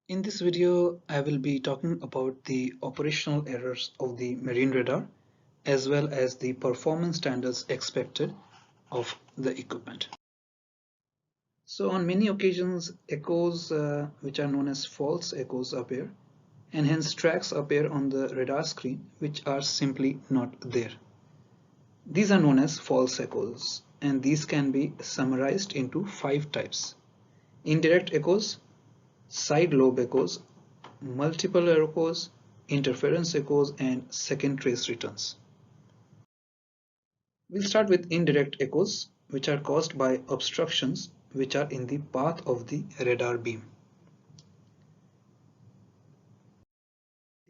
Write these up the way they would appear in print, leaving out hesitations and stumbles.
In this video, I will be talking about the operational errors of the marine radar as well as the performance standards expected of the equipment. So on many occasions, echoes which are known as false echoes appear, and hence tracks appear on the radar screen which are simply not there. These are known as false echoes, and these can be summarized into 5 types: indirect echoes, side lobe echoes, multiple echoes, interference echoes, and second trace returns. We'll start with indirect echoes, which are caused by obstructions which are in the path of the radar beam.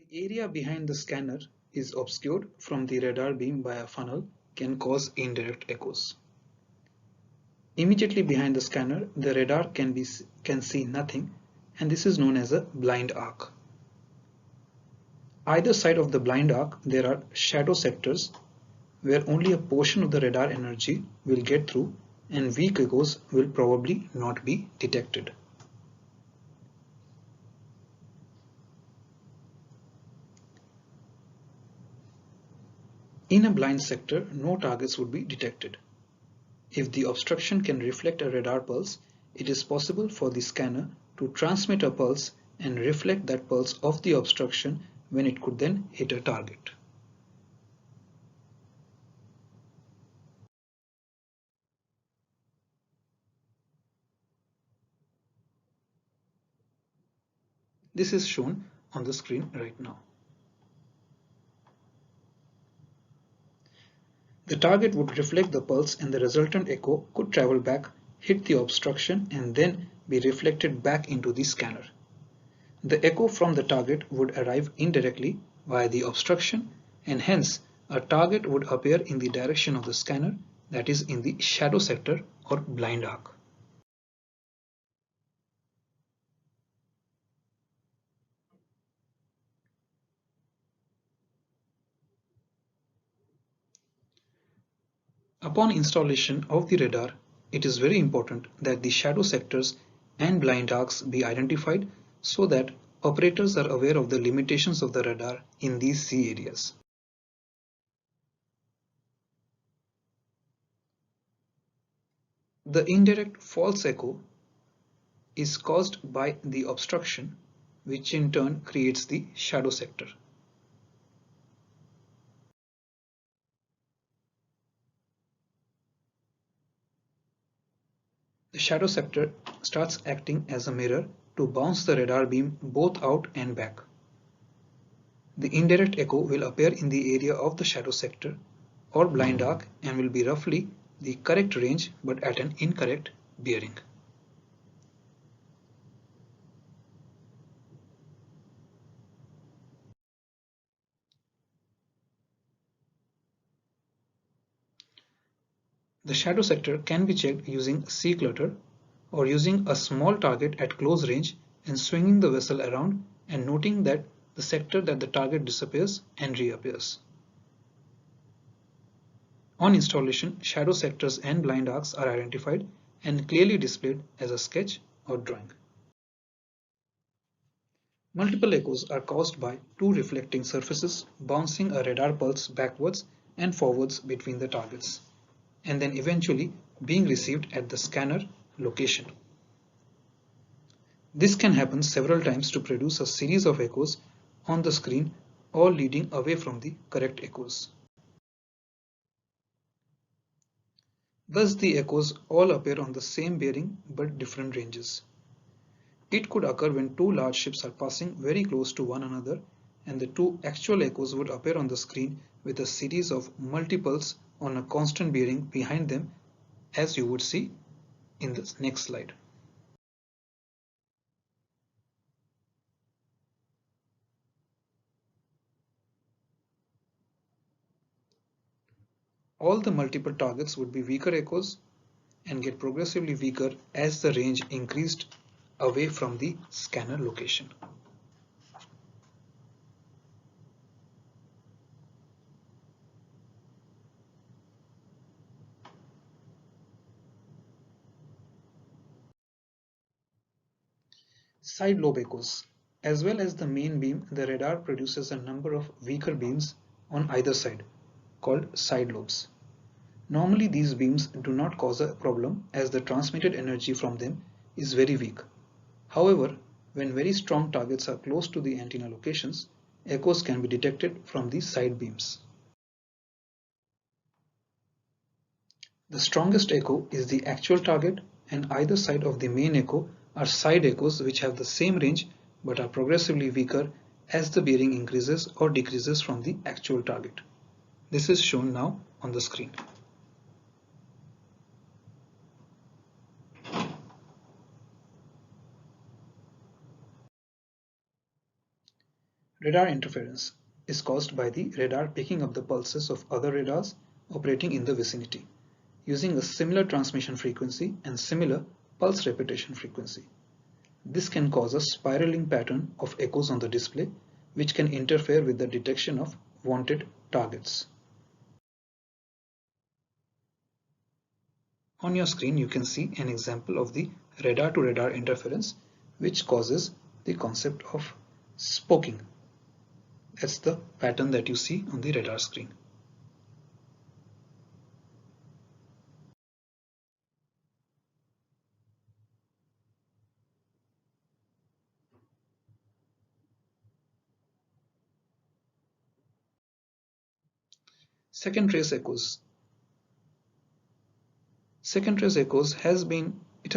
The area behind the scanner is obscured from the radar beam by a funnel can cause indirect echoes. Immediately behind the scanner, the radar can see nothing, and this is known as a blind arc. Either side of the blind arc, there are shadow sectors where only a portion of the radar energy will get through, and weak echoes will probably not be detected. In a blind sector, no targets would be detected. If the obstruction can reflect a radar pulse, it is possible for the scanner to transmit a pulse and reflect that pulse off the obstruction when it could then hit a target. This is shown on the screen right now. The target would reflect the pulse, and the resultant echo could travel back, hit the obstruction, and then be reflected back into the scanner. The echo from the target would arrive indirectly via the obstruction, and hence a target would appear in the direction of the scanner, that is in the shadow sector or blind arc. Upon installation of the radar, it is very important that the shadow sectors and blind arcs be identified so that operators are aware of the limitations of the radar in these sea areas. The indirect false echo is caused by the obstruction, which in turn creates the shadow sector. The shadow sector starts acting as a mirror to bounce the radar beam both out and back. The indirect echo will appear in the area of the shadow sector or blind arc and will be roughly the correct range but at an incorrect bearing. The shadow sector can be checked using sea clutter or using a small target at close range and swinging the vessel around and noting that the sector that the target disappears and reappears. On installation, shadow sectors and blind arcs are identified and clearly displayed as a sketch or drawing. Multiple echoes are caused by two reflecting surfaces bouncing a radar pulse backwards and forwards between the targets, and then eventually being received at the scanner location. This can happen several times to produce a series of echoes on the screen, all leading away from the correct echoes. Thus the echoes all appear on the same bearing but different ranges. It could occur when two large ships are passing very close to one another, and the two actual echoes would appear on the screen with a series of multiples on a constant bearing behind them, as you would see in the next slide. All the multiple targets would be weaker echoes and get progressively weaker as the range increased away from the scanner location. Side lobe echoes. As well as the main beam, the radar produces a number of weaker beams on either side, called side lobes. Normally these beams do not cause a problem as the transmitted energy from them is very weak. However, when very strong targets are close to the antenna locations, echoes can be detected from the side beams. The strongest echo is the actual target, and either side of the main echo are side echoes which have the same range but are progressively weaker as the bearing increases or decreases from the actual target. This is shown now on the screen. Radar interference is caused by the radar picking up the pulses of other radars operating in the vicinity, using a similar transmission frequency and similar pulse repetition frequency. This can cause a spiraling pattern of echoes on the display, which can interfere with the detection of wanted targets. On your screen, you can see an example of the radar-to-radar interference, which causes the concept of spoking. That's the pattern that you see on the radar screen. Second trace echoes. Second trace echoes has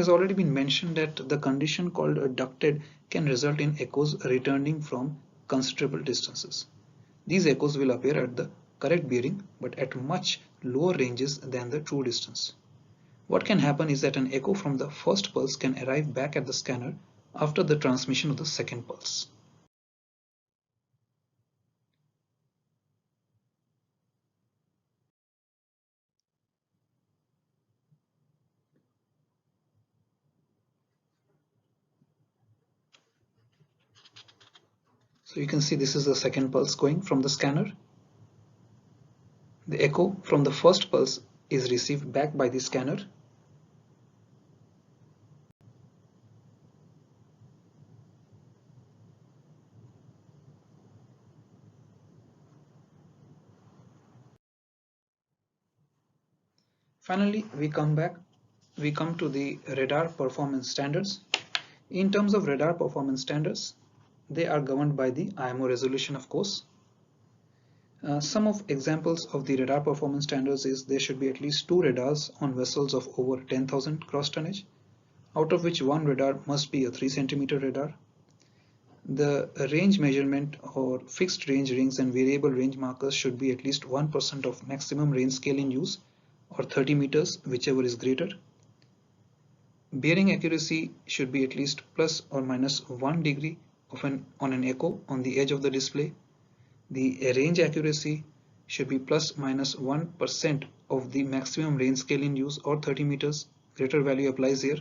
already been mentioned that the condition called ducted can result in echoes returning from considerable distances. These echoes will appear at the correct bearing but at much lower ranges than the true distance. What can happen is that an echo from the first pulse can arrive back at the scanner after the transmission of the second pulse. So you can see this is the second pulse going from the scanner. The echo from the first pulse is received back by the scanner. Finally, we come to the radar performance standards. In terms of radar performance standards, they are governed by the IMO resolution, of course. Some of examples of the radar performance standards is there should be at least 2 radars on vessels of over 10,000 cross tonnage, out of which one radar must be a 3 centimeter radar. The range measurement or fixed range rings and variable range markers should be at least 1% of maximum range scale in use, or 30 meters, whichever is greater. Bearing accuracy should be at least plus or minus 1 degree on an echo on the edge of the display. The range accuracy should be plus minus 1% of the maximum range scale in use, or 30 meters. Greater value applies here.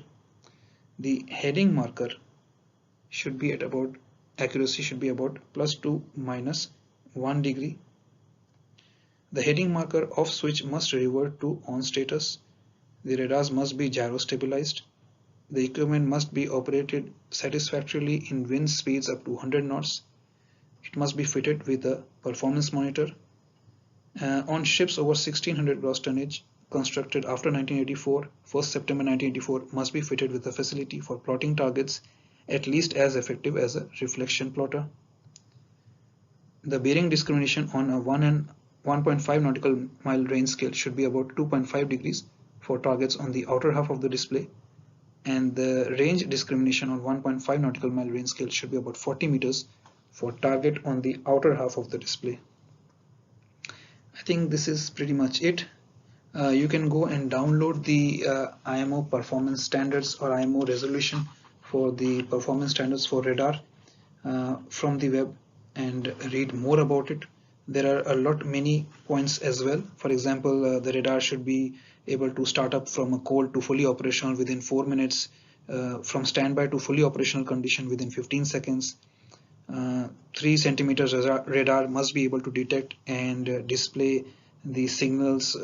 The heading marker should be at about accuracy should be about plus to minus 1 degree. The heading marker off switch must revert to on status. The radars must be gyro stabilized. The equipment must be operated satisfactorily in wind speeds up to 100 knots. It must be fitted with a performance monitor. On ships over 1600 gross tonnage constructed after 1984, 1st September 1984, must be fitted with a facility for plotting targets at least as effective as a reflection plotter. The bearing discrimination on a 1 and 1.5 nautical mile range scale should be about 2.5 degrees for targets on the outer half of the display, and the range discrimination on 1.5 nautical mile range scale should be about 40 meters for target on the outer half of the display. I think this is pretty much it. You can go and download the IMO performance standards or IMO resolution for the performance standards for radar from the web and read more about it. There are many points as well. For example, the radar should be able to start up from a cold to fully operational within 4 minutes, from standby to fully operational condition within 15 seconds. 3 centimeters radar must be able to detect and display the signals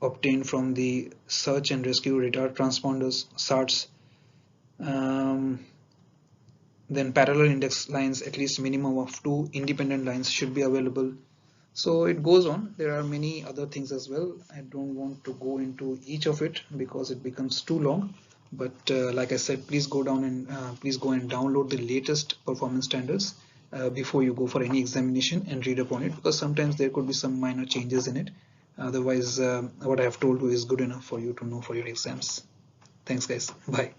obtained from the search and rescue radar transponders, SARTs. Then parallel index lines, at least minimum of 2 independent lines should be available. So it goes on. There are many other things as well. I don't want to go into each of it because it becomes too long. But like I said, please go down and please go and download the latest performance standards before you go for any examination and read upon it, because sometimes there could be some minor changes in it. Otherwise, what I have told you is good enough for you to know for your exams. Thanks, guys. Bye.